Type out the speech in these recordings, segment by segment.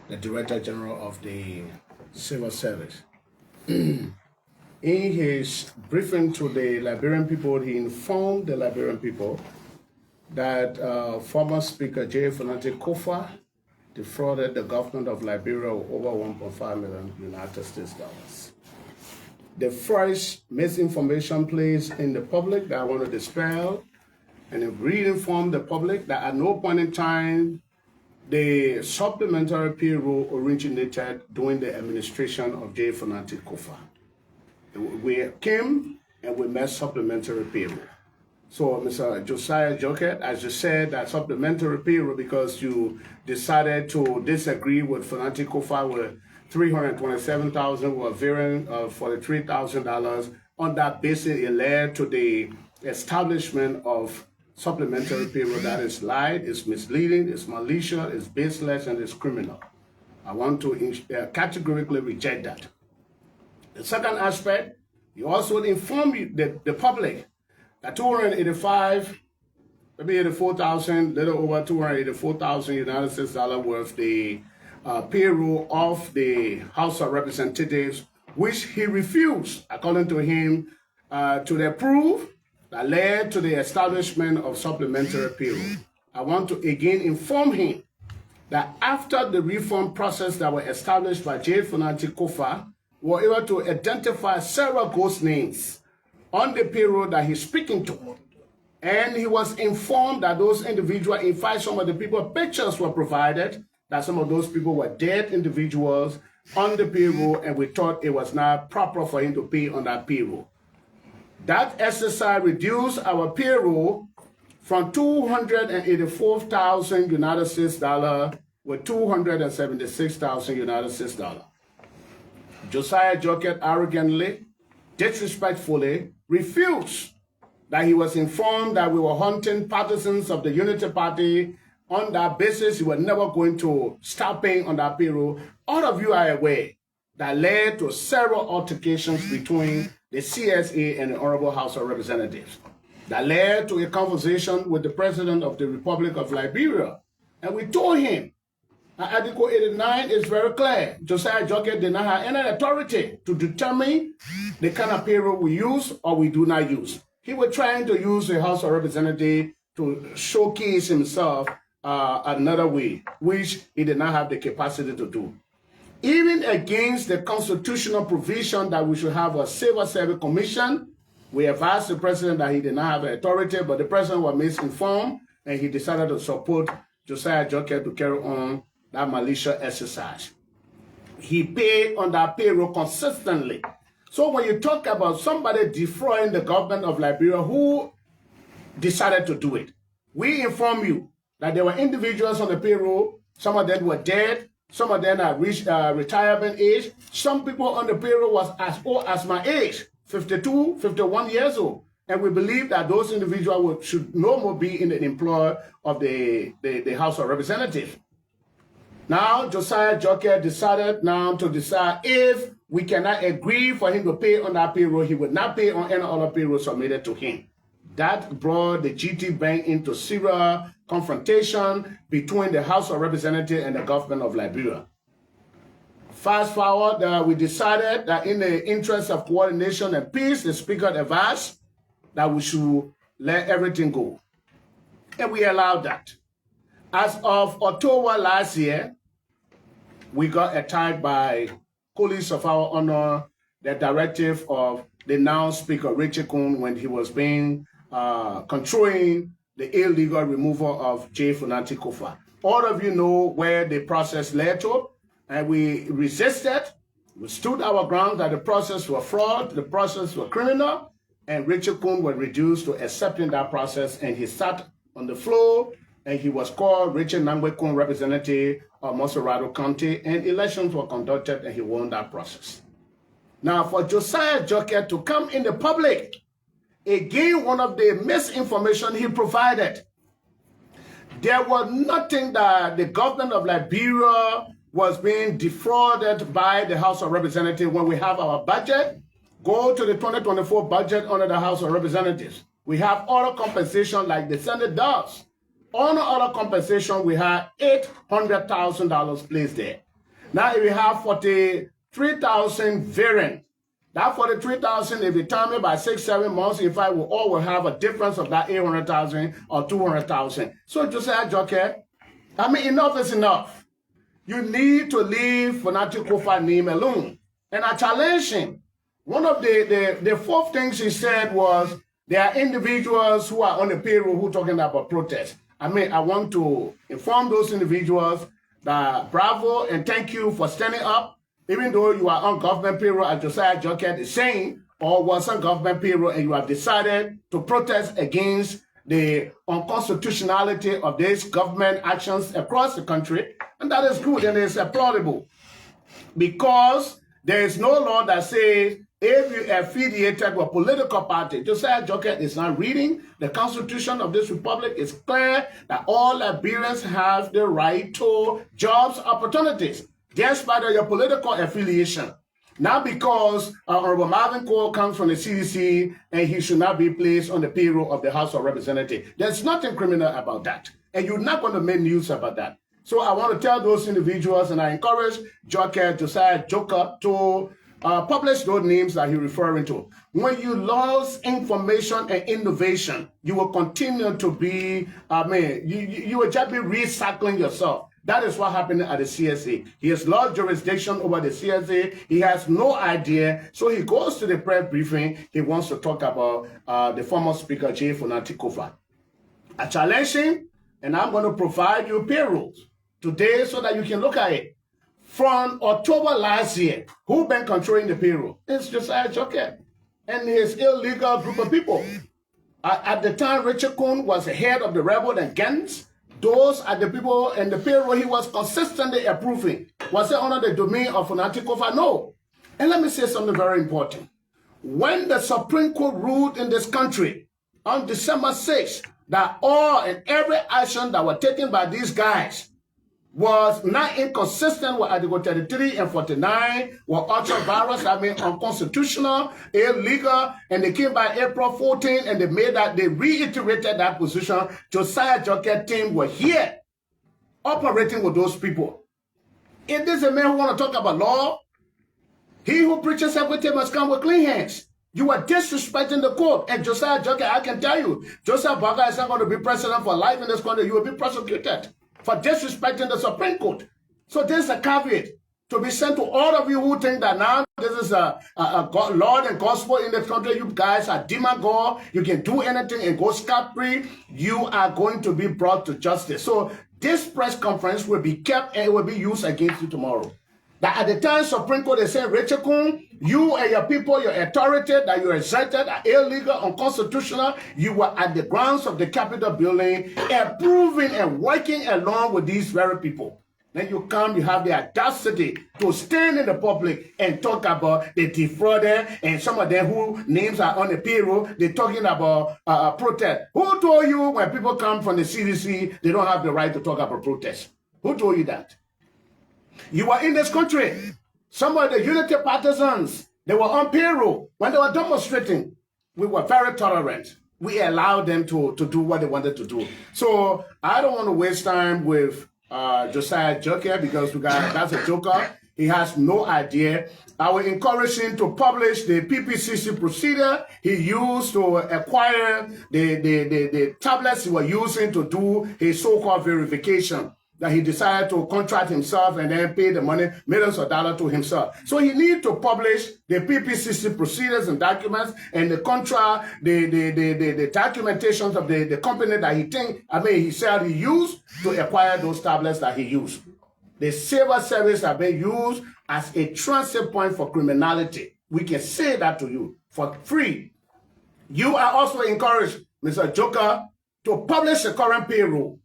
the Director General of the Civil Service. In his briefing to the Liberian people, he informed the Liberian people that former Speaker Fonati Koffa defrauded the government of Liberia of over 1.5 million United States dollars. The first misinformation placed in the public that I want to dispel and re-inform the public that at no point in time the supplementary payroll originated during the administration of Fonati Koffa. We came and we met supplementary payroll. So, Mr. Josiah Joket, as you said, that supplementary payroll because you decided to disagree with Fonati Koffa with $327,000 were varying $43,000. On that basis, it led to the establishment of supplementary payroll that is lied, is misleading, is malicious, is baseless, and is criminal. I want to categorically reject that. The second aspect, you also inform the public that 285, maybe 84,000, little over 284,000 United States dollars worth the payroll of the House of Representatives, which he refused, according to him, to approve, that led to the establishment of supplementary payroll. I want to again inform him that after the reform process that was established by Fonati Koffa, we were able to identify several ghost names on the payroll that he's speaking to. And he was informed that those individuals, in fact, some of the people, pictures were provided, that some of those people were dead individuals on the payroll, and we thought it was not proper for him to pay on that payroll. That exercise reduced our payroll from 284,000 United States dollars with 276,000 United States dollars. Josiah Joket arrogantly, disrespectfully refused that he was informed that we were hunting partisans of the Unity Party. On that basis, he was never going to stop paying on that payroll. All of you are aware that led to several altercations between the CSA and the Honorable House of Representatives. That led to a conversation with the President of the Republic of Liberia. And we told him that Article 89 is very clear. Josiah Joket did not have any authority to determine the kind of payroll we use or we do not use. He was trying to use the House of Representatives to showcase himself another way, which he did not have the capacity to do. Even against the constitutional provision that we should have a Civil Service Commission, we advised the President that he did not have authority, but the President was misinformed, and he decided to support Josiah Joket to carry on that malicious exercise. He paid on that payroll consistently. So when you talk about somebody defrauding the government of Liberia, who decided to do it? We inform you that there were individuals on the payroll, some of them were dead, some of them had reached retirement age. Some people on the payroll was as old as my age, 52, 51 years old. And we believe that those individuals should no more be in the employ of the House of Representatives. Now, Josiah Joket decided to decide if we cannot agree for him to pay on that payroll, he would not pay on any other payroll submitted to him. That brought the GT Bank into serious confrontation between the House of Representatives and the government of Liberia. Fast forward, we decided that in the interest of coordination and peace, the Speaker advised that we should let everything go. And we allowed that. As of October last year, we got attacked by colleagues of our honor, the directive of the now Speaker Richard Kuhn when he was being controlling the illegal removal of Fonati Koffa. All of you know where the process led to, and we resisted. We stood our ground that the process was fraud, the process was criminal, and Richard Kuhn was reduced to accepting that process, and he sat on the floor, and he was called Richard Nangwe Kuhn, representative of Moserado County, and elections were conducted, and he won that process. Now, for Josiah Joket to come in the public, again, one of the misinformation he provided, there was nothing that the government of Liberia was being defrauded by the House of Representatives. When we have our budget, go to the 2024 budget under the House of Representatives. We have other compensation like the Senate does. On other compensation, we have $800,000 placed there. Now, if we have 43,000 variant, that 43,000, if you time it by 6-7 months, in fact, we all will have a difference of that 800,000 or 200,000. So, Josiah Joker, I mean, enough is enough. You need to leave Fonati Koffa's name alone. And I challenge him. One of the fourth things he said was, there are individuals who are on the payroll who are talking about protest. I mean, I want to inform those individuals that bravo and thank you for standing up, even though you are on government payroll, as Josiah Joker is saying, or was on government payroll and you have decided to protest against the unconstitutionality of these government actions across the country. And that is good and it's applaudable, because there is no law that says if you are affiliated with a political party. Josiah Joker is not reading the Constitution of this republic. It's clear that all Liberians have the right to jobs, opportunities, despite your political affiliation. Not because Honorable Marvin Cole comes from the CDC and he should not be placed on the payroll of the House of Representatives. There's nothing criminal about that. And you're not going to make news about that. So I want to tell those individuals, and I encourage Josiah Joker to publish those names that he's referring to. When you lose information and innovation, you will continue to be, you will just be recycling yourself. That is what happened at the CSA. He has lost jurisdiction over the CSA. He has no idea. So he goes to the press briefing. He wants to talk about the former Speaker Fonati Koffa. I challenge him, and I'm going to provide you payrolls today so that you can look at it. From October last year, who been controlling the payroll? It's Josiah Joker and his illegal group of people. At the time, Richard Kuhn was the head of the rebel and gangs. Those are the people and the payroll he was consistently approving. Was it under the domain of Fonati Koffa? No. And let me say something very important. When the Supreme Court ruled in this country on December 6th that all and every action that were taken by these guys was not inconsistent with Article 33 and 49, were ultra-virus, unconstitutional, illegal, and they came by April 14 and they reiterated that position. Josiah Joker team were here operating with those people. If this is a man who want to talk about law, he who preaches everything must come with clean hands. You are disrespecting the court. And Josiah Joker, I can tell you, Joseph Baga is not going to be president for life in this country. You will be prosecuted for disrespecting the Supreme Court. So there's a caveat to be sent to all of you who think that now this is a Lord and gospel in the country. You guys are demagogue. You can do anything and go scot-free. You are going to be brought to justice. So this press conference will be kept and it will be used against you tomorrow. That at the time Supreme Court, they said, Richard Kuhn, you and your people, your authority that you exerted are illegal, unconstitutional. You were at the grounds of the Capitol building, approving and working along with these very people. Then you come, you have the audacity to stand in the public and talk about the defrauded and some of them who names are on the payroll, they're talking about protest. Who told you when people come from the CDC, they don't have the right to talk about protest? Who told you that? You were in this country. Some of the unity partisans, they were on payroll. When they were demonstrating, we were very tolerant. We allowed them to do what they wanted to do. So I don't want to waste time with Josiah Joker because that's a joker. He has no idea. I will encourage him to publish the PPCC procedure he used to acquire the tablets he was using to do his so-called verification. That he decided to contract himself and then pay the money, millions of dollars to himself. So he needs to publish the PPCC procedures and documents and the contract, the documentations of the company that he said he used to acquire those tablets that he used. The civil service have been used as a transit point for criminality. We can say that to you for free. You are also encouraged, Mr. Joker, to publish the current payroll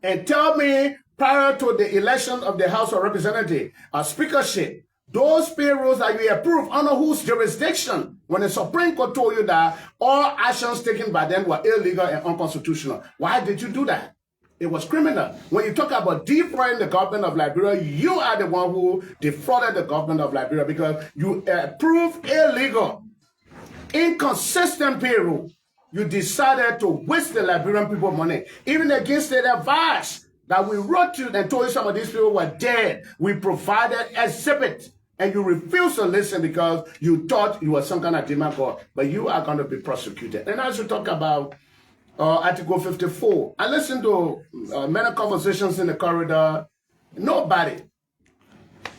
and tell me prior to the election of the House of Representatives, speakership, those payrolls that you approved under whose jurisdiction, when the Supreme Court told you that all actions taken by them were illegal and unconstitutional. Why did you do that? It was criminal. When you talk about defrauding the government of Liberia, you are the one who defrauded the government of Liberia because you approved illegal, inconsistent payroll. You decided to waste the Liberian people money, even against their advice. that we wrote you and told you some of these people were dead. We provided exhibit, and you refused to listen because you thought you were some kind of demagogue, but you are going to be prosecuted. And as you talk about Article 54, I listened to many conversations in the corridor. Nobody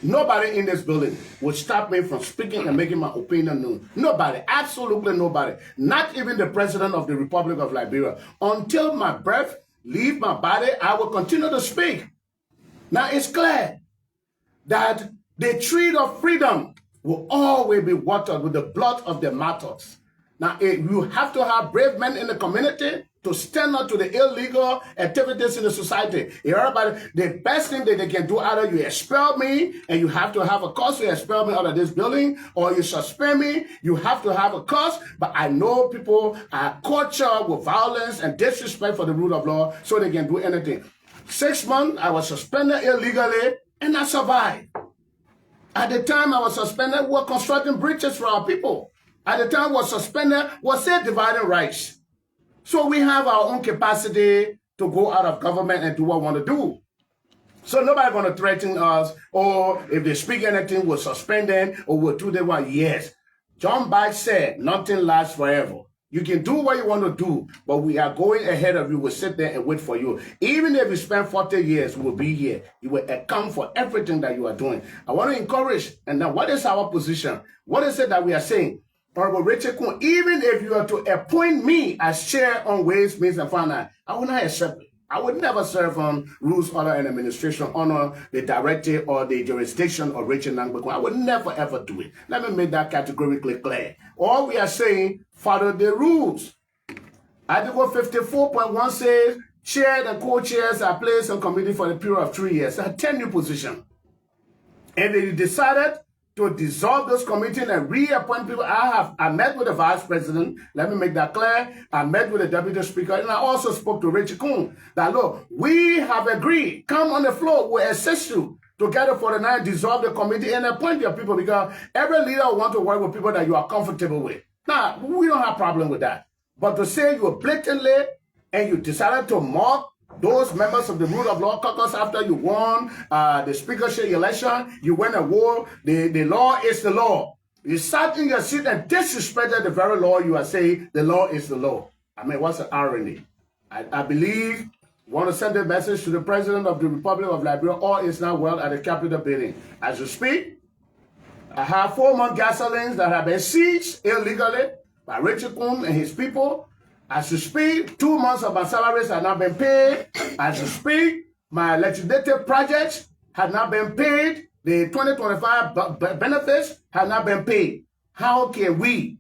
in this building would stop me from speaking and making my opinion known. Nobody, absolutely nobody. Not even the President of the Republic of Liberia. Until my breath leave my body, I will continue to speak. Now it's clear that the tree of freedom will always be watered with the blood of the martyrs. Now you have to have brave men in the community to stand up to the illegal activities in the society. Everybody, the best thing that they can do, either you expel me and you have to have a cause to expel me out of this building, or you suspend me, you have to have a cause. But I know people are cultured with violence and disrespect for the rule of law, so they can do anything. 6 months, I was suspended illegally, and I survived. At the time I was suspended, we were constructing bridges for our people. At the time I was suspended, we were still dividing rights. So we have our own capacity to go out of government and do what we want to do. So nobody's going to threaten us, or if they speak anything, we'll suspend them, or we'll do the one. Yes. John Bach said, nothing lasts forever. You can do what you want to do, but we are going ahead of you. We'll sit there and wait for you. Even if you spend 40 years, we'll be here. You will account for everything that you are doing. I want to encourage, and now what is our position? What is it that we are saying? Honorable Richard Kun, even if you are to appoint me as chair on Ways, Means, and Finance, I will not accept it. I would never serve on rules, order, and administration under the directive or the jurisdiction of Richard Nangbekun. I would never, ever do it. Let me make that categorically clear. All we are saying, follow the rules. Article 54.1 says, chair and co-chairs are placed on committee for the period of 3 years. A tenure position. And if you decided to dissolve those committees and reappoint people, I met with the vice president. Let me make that clear. I met with the deputy speaker, and I also spoke to Richard Kun that, look, we have agreed. Come on the floor. We'll assist you to get it for the night, dissolve the committee, and appoint your people, because every leader will want to work with people that you are comfortable with. Now, we don't have a problem with that. But to say you blatantly and you decided to mock those members of the Rule of Law Caucus after you won the speakership election, you went and war, the law is the law. You sat in your seat and disrespected the very law you are saying the law is the law. I mean, what's the irony? I believe we want to send a message to the President of the Republic of Liberia. All is now well at the Capitol building. As you speak, I have 4 month gasolines that have been seized illegally by Richard Kun and his people. As you speak, 2 months of my salaries have not been paid. As you speak, my legislative projects have not been paid. The 2025 benefits have not been paid. How can we,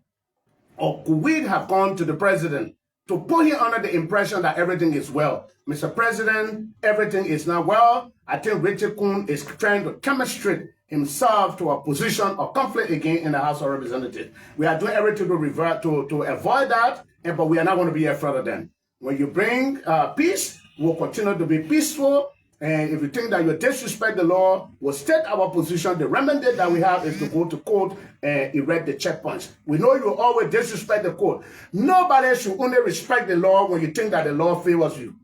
or could we have gone to the president to put him under the impression that everything is well? Mr. President, everything is not well. I think Richard Kun is trying to demonstrate himself to a position of conflict again in the House of Representatives. We are doing everything to avoid that, but we are not going to be here further than. When you bring peace, we'll continue to be peaceful. And if you think that you disrespect the law, we'll state our position. The remedy that we have is to go to court and erect the checkpoints. We know you always disrespect the court. Nobody should only respect the law when you think that the law favors you.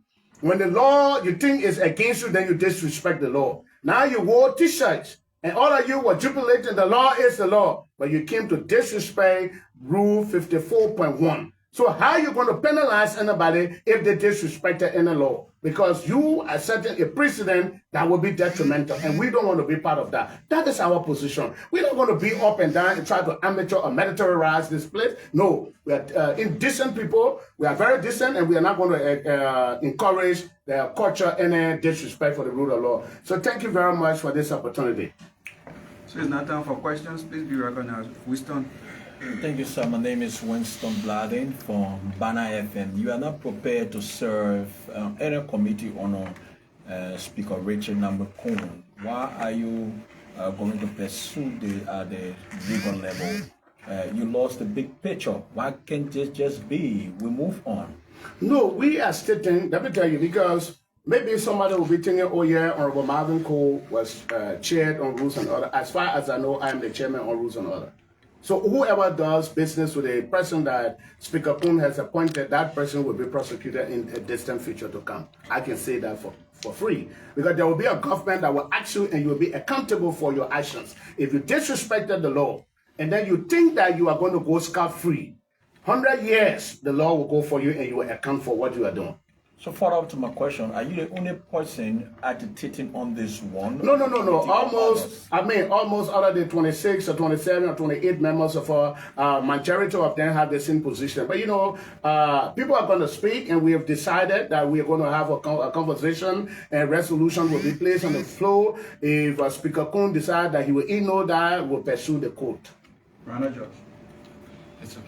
When the law you think is against you, then you disrespect the law. Now you wore t-shirts, and all of you were jubilating the law is the law, but you came to disrespect Rule 54.1. So how are you going to penalize anybody if they disrespected any law? Because you are setting a precedent that will be detrimental, and we don't want to be part of that. That is our position. We're not going to be up and down and try to amateur or militarize this place. No, we are indecent people. We are very decent, and we are not going to encourage the culture and disrespect for the rule of law. So thank you very much for this opportunity. So it's now time for questions. Please be recognized. Winston. Thank you, sir. My name is Winston Bladin from Banner FM. You are not prepared to serve any committee on Speaker Richard Nangbekun. Why are you going to pursue the legal level? You lost the big picture. Why can't this just be? We move on. No, we are stating, let me tell you, because maybe somebody will be thinking, oh yeah, Honorable Marvin Cole was chaired on Rules and Order. As far as I know, I am the chairman on Rules and Order. So whoever does business with a person that Speaker Kun has appointed, that person will be prosecuted in a distant future to come. I can say that for free. Because there will be a government that will ask you and you will be accountable for your actions. If you disrespected the law and then you think that you are going to go scot-free, 100 years, the law will go for you and you will account for what you are doing. So follow up to my question, are you the only person agitating on this one? No. Almost out of the 26 or 27 or 28 members of our majority of them have the same position. But people are going to speak, and we have decided that we are going to have a conversation, and resolution will be placed on the floor. If Speaker Kuhn decides that he will ignore that, we'll pursue the court. Rana Judge. It's okay.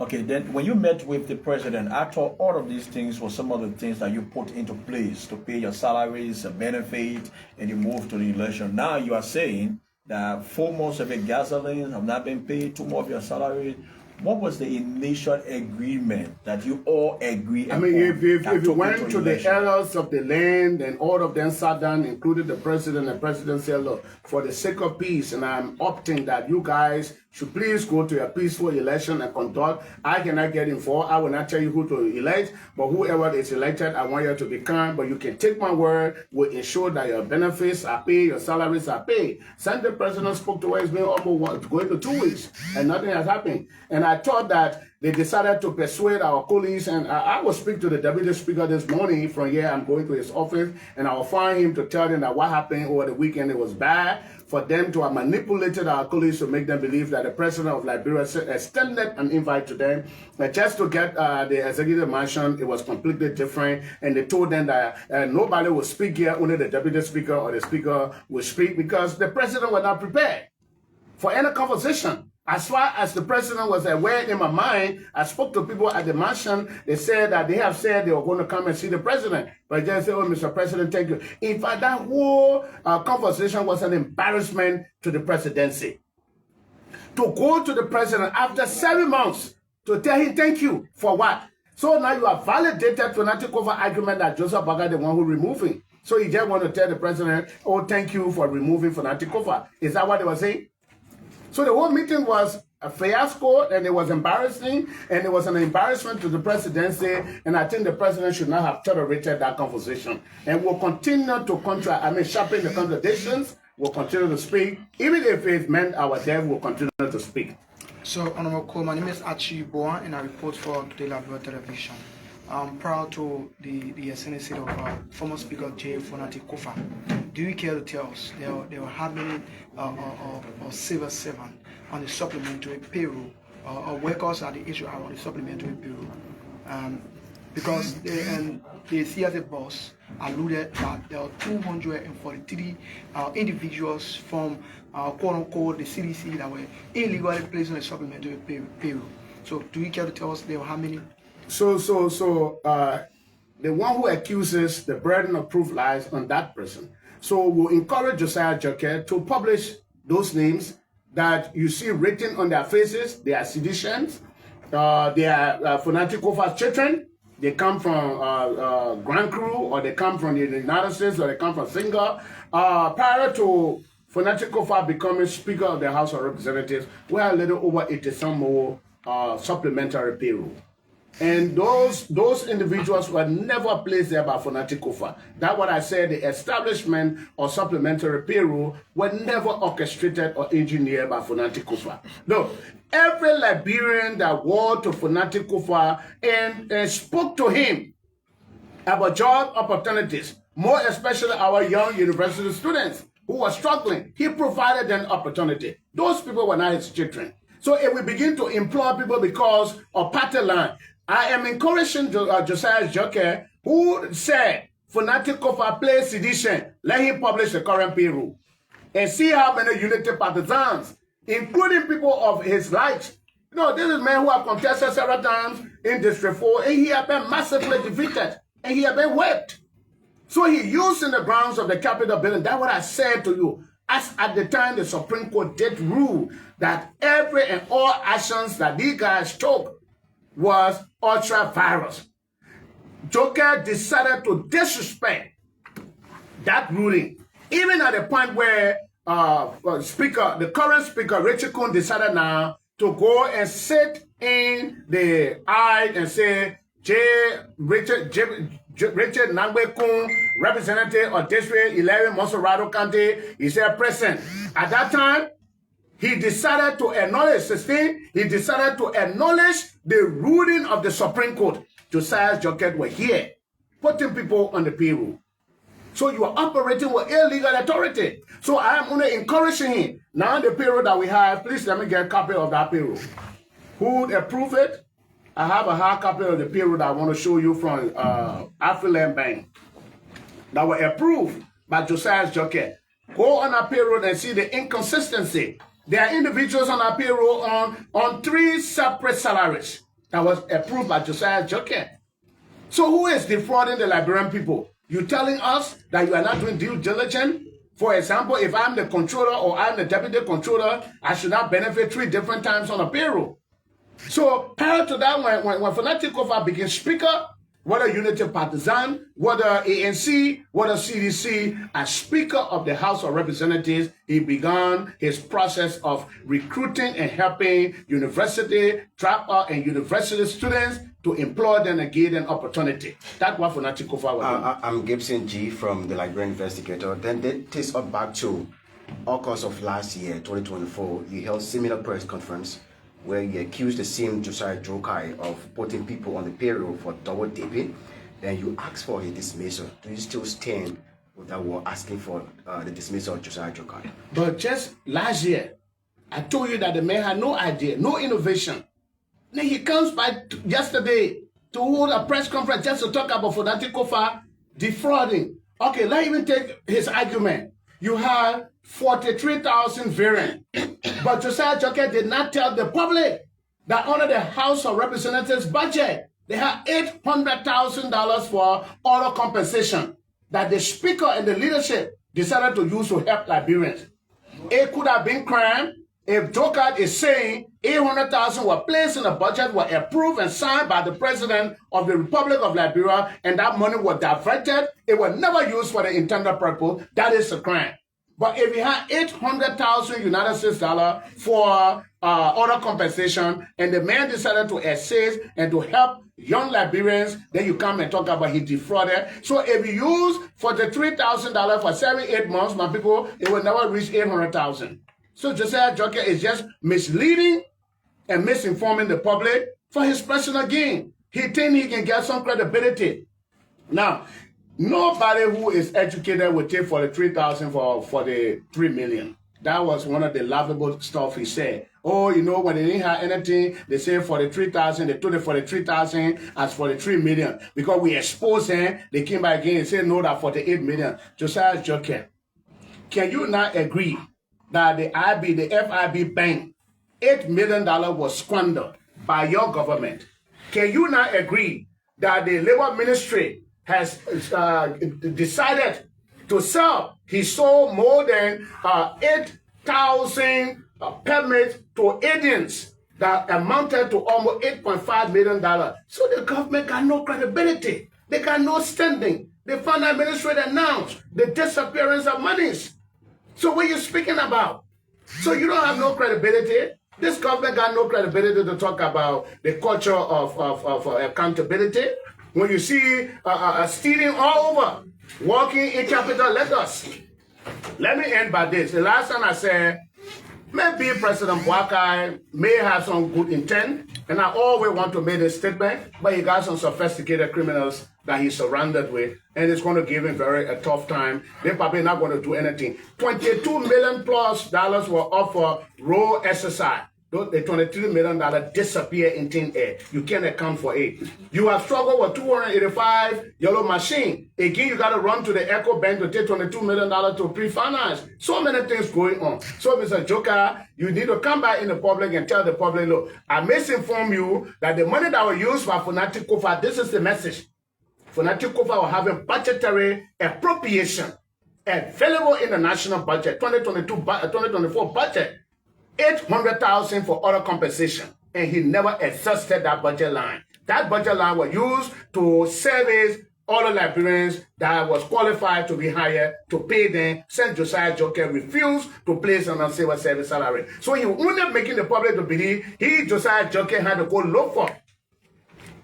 Okay, then when you met with the president, I thought all of these things were some of the things that you put into place to pay your salaries, benefit, and you move to the election. Now you are saying that 4 months of your gasoline have not been paid, 2 more of your salary. What was the initial agreement that you all agreed? I mean, if you went to the elders of the land and all of them sat down, including the president, and the president said, look, for the sake of peace, and I'm opting that you guys should please go to a peaceful election and conduct. I cannot get involved. I will not tell you who to elect, but whoever is elected, I want you to be calm. But you can take my word, will ensure that your benefits are paid, your salaries are paid. Sunday president spoke to us, it's been almost going to 2 weeks, and nothing has happened. And I thought that they decided to persuade our colleagues, and I will speak to the deputy speaker this morning. From here, I'm going to his office, and I will find him to tell them that what happened over the weekend, it was bad for them to have manipulated our colleagues to make them believe that the president of Liberia extended an invite to them. Just to get the executive mansion, it was completely different, and they told them that nobody will speak here, only the deputy speaker or the speaker will speak, because the president was not prepared for any conversation. As far as the president was aware in my mind, I spoke to people at the mansion. They said that they have said they were going to come and see the president. But just said, oh, Mr. President, thank you. In fact, that whole conversation was an embarrassment to the presidency. To go to the president after 7 months to tell him thank you for what? So now you have validated Fonati Koffa argument that Joseph Baga the one who removed him. So he just want to tell the president, oh, thank you for removing Fonati Koffa. Is that what they were saying? So the whole meeting was a fiasco, and it was embarrassing, and it was an embarrassment to the presidency, and I think the president should not have tolerated that conversation. And we'll continue to sharpen the contradictions. We'll continue to speak. Even if it meant our death, we'll continue to speak. So, Honorable Cole, my name is Archie Boa, and I report for Today Liberia Television. I'm proud to the SNC of former Speaker Fonati Koffa. Do you care to tell us there were how many civil servants on the supplementary payroll, or workers at the HR on the supplementary payroll? Because the CSA Boss alluded that there are 243 individuals from quote-unquote the CDC that were illegally placed on the supplementary payroll. So do you care to tell us there were how many? So the one who accuses the burden of proof lies on that person. So we'll encourage Josiah Joker to publish those names that you see written on their faces. They are seditious. They are Fonati Koffa's children. They come from Grand Crew, or they come from the United States, or they come from Singapore. Prior to Fonati Koffa becoming Speaker of the House of Representatives, we had a little over 80 some more supplementary payroll. And those individuals were never placed there by Fonati Koffa. That's what I said, the establishment of supplementary payroll were never orchestrated or engineered by Fonati Koffa. No, every Liberian that went to Fonati Koffa and spoke to him about job opportunities, more especially our young university students who were struggling, he provided them opportunity. Those people were not his children. So if we begin to employ people because of party line, I am encouraging Josiah Joker, who said Fonati Koffa plays sedition. Let him publish the current payroll and see how many unity partisans, including people of his likes. You know, this is a man who have contested several times in District 4, and he has been massively defeated, and he has been whipped. So he used in the grounds of the Capitol building. That's what I said to you. As at the time the Supreme Court did rule that every and all actions that these guys took was ultra-virus. Joker decided to disrespect that ruling, even at the point where the current speaker, Richard Kuhn, decided now to go and sit in the aisle and say, Richard Nambwe-Kun, representative of District 11, Monserrado County, he said present. At that time, he decided to acknowledge, 16, he decided to acknowledge the ruling of the Supreme Court. Josiah Joket were here, putting people on the payroll. So you are operating with illegal authority. So I am only encouraging him. Now the payroll that we have, please let me get a copy of that payroll. Who would approve it? I have a hard copy of the payroll that I want to show you from Affiliation Bank that were approved by Josiah Joket. Go on our payroll and see the inconsistency. There are individuals on our payroll on 3 separate salaries that was approved by Josiah Joket. So who is defrauding the Liberian people? You telling us that you are not doing due diligence? For example, if I'm the controller or I'm the deputy controller, I should not benefit 3 different times on a payroll. So prior to that, when Fonati Koffa became speaker, whether Unity Partisan, whether ANC, whether CDC, as Speaker of the House of Representatives, he began his process of recruiting and helping university dropout and university students to employ them and give them opportunity. That's what Fonati Koffa was doing. I'm Gibson G from the Liberian Investigator. Then that takes us back to August of last year, 2024. You held similar press conference where you accused the same Josiah Jokai of putting people on the payroll for double dipping. Then you asked for his dismissal. Do you still stand with that we're asking for the dismissal of Josiah Jokai? But just last year, I told you that the man had no idea, no innovation. Then he comes by yesterday to hold a press conference just to talk about Fonati Koffa defrauding. Okay, let's even take his argument. You have 43,000 variant. But Josiah Joket did not tell the public that under the House of Representatives budget, they have $800,000 for auto compensation that the Speaker and the leadership decided to use to help Liberians. It could have been crime if Joket is saying 800,000 were placed in the budget, were approved and signed by the President of the Republic of Liberia, and that money was diverted. It was never used for the intended purpose. That is a crime. But if you have 800,000 United States dollars for auto compensation, and the man decided to assist and to help young Liberians, then you come and talk about he defrauded. So if you use $43,000 for 7-8 months, my people, it will never reach 800,000. So Josiah Joket is just misleading and misinforming the public for his personal gain. He thinks he can get some credibility. Now, nobody who is educated will take 43,000 for the 3 million. That was one of the laughable stuff he said. Oh, you know, when they didn't have anything, they say 43,000. They took the 43,000 as 43 million. Because we exposed them, they came back again and said no, that 48 million. Josiah Joket, can you not agree that the FIB bank, $8 million was squandered by your government? Can you not agree that the Labor Ministry has decided to sell? He sold more than 8,000 permits to agents that amounted to almost $8.5 million. So the government got no credibility. They got no standing. The Finance Administrator announced the disappearance of monies. So what are you speaking about? So you don't have no credibility. This government got no credibility to talk about the culture of accountability. When you see stealing all over, walking in capital letters. Let me end by this. The last time I said, maybe President Boakai may have some good intent, and I always want to make this statement, but he got some sophisticated criminals that he's surrounded with, and it's going to give him a tough time. They're probably not going to do anything. $22 million plus were up for road exercise. The $23 million disappear in thin air. You can't account for it. You have struggled with 285 yellow machine. Again, you got to run to the Echo Bank to take $22 million to pre-finance. So many things going on. So, Mr. Joker, you need to come back in the public and tell the public, look, I misinform you that the money that was used by Fonati Koffa, this is the message. Fonati Koffa was having budgetary appropriation available in the national budget, 2024 budget. 800,000 for auto compensation, and he never exhausted that budget line. That budget line was used to service all the Liberians that was qualified to be hired to pay them, since Josiah Joket refused to place on a civil service salary. So he was only making the public to believe Josiah Joket, had to go look for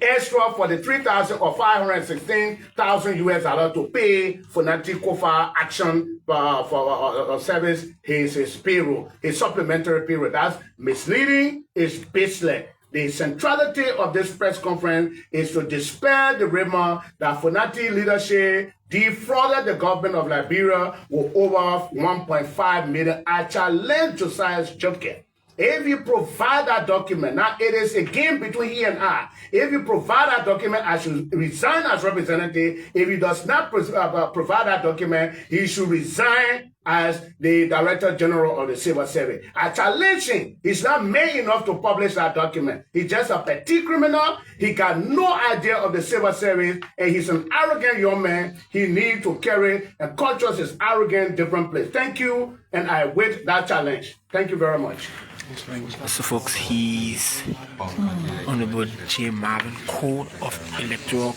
extra for the 3,000 or 516,000 US dollars to pay Fonati Koffa action for service his payroll, his supplementary payroll. That's misleading, it's baseless. The centrality of this press conference is to dispel the rumor that Fonati leadership defrauded the government of Liberia with over 1.5 million. I challenge Josiah's Joker. If you provide that document, now it is a game between he and I. If you provide that document, I should resign as representative. If he does not provide that document, he should resign as the Director General of the Civil Service. I challenge him. He's not made enough to publish that document. He's just a petty criminal. He got no idea of the Civil Service, and he's an arrogant young man. He needs to carry and culture his arrogant different place. Thank you, and I wait that challenge. Thank you very much. So folks, he's Honorable J. Marvin Cole of Electoral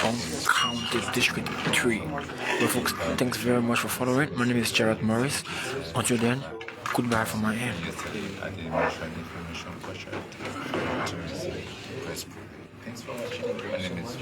Bong County District 3. Well folks, thanks very much for following. My name is Gerard Morris. Until then, goodbye from my end. Thanks for watching. My name is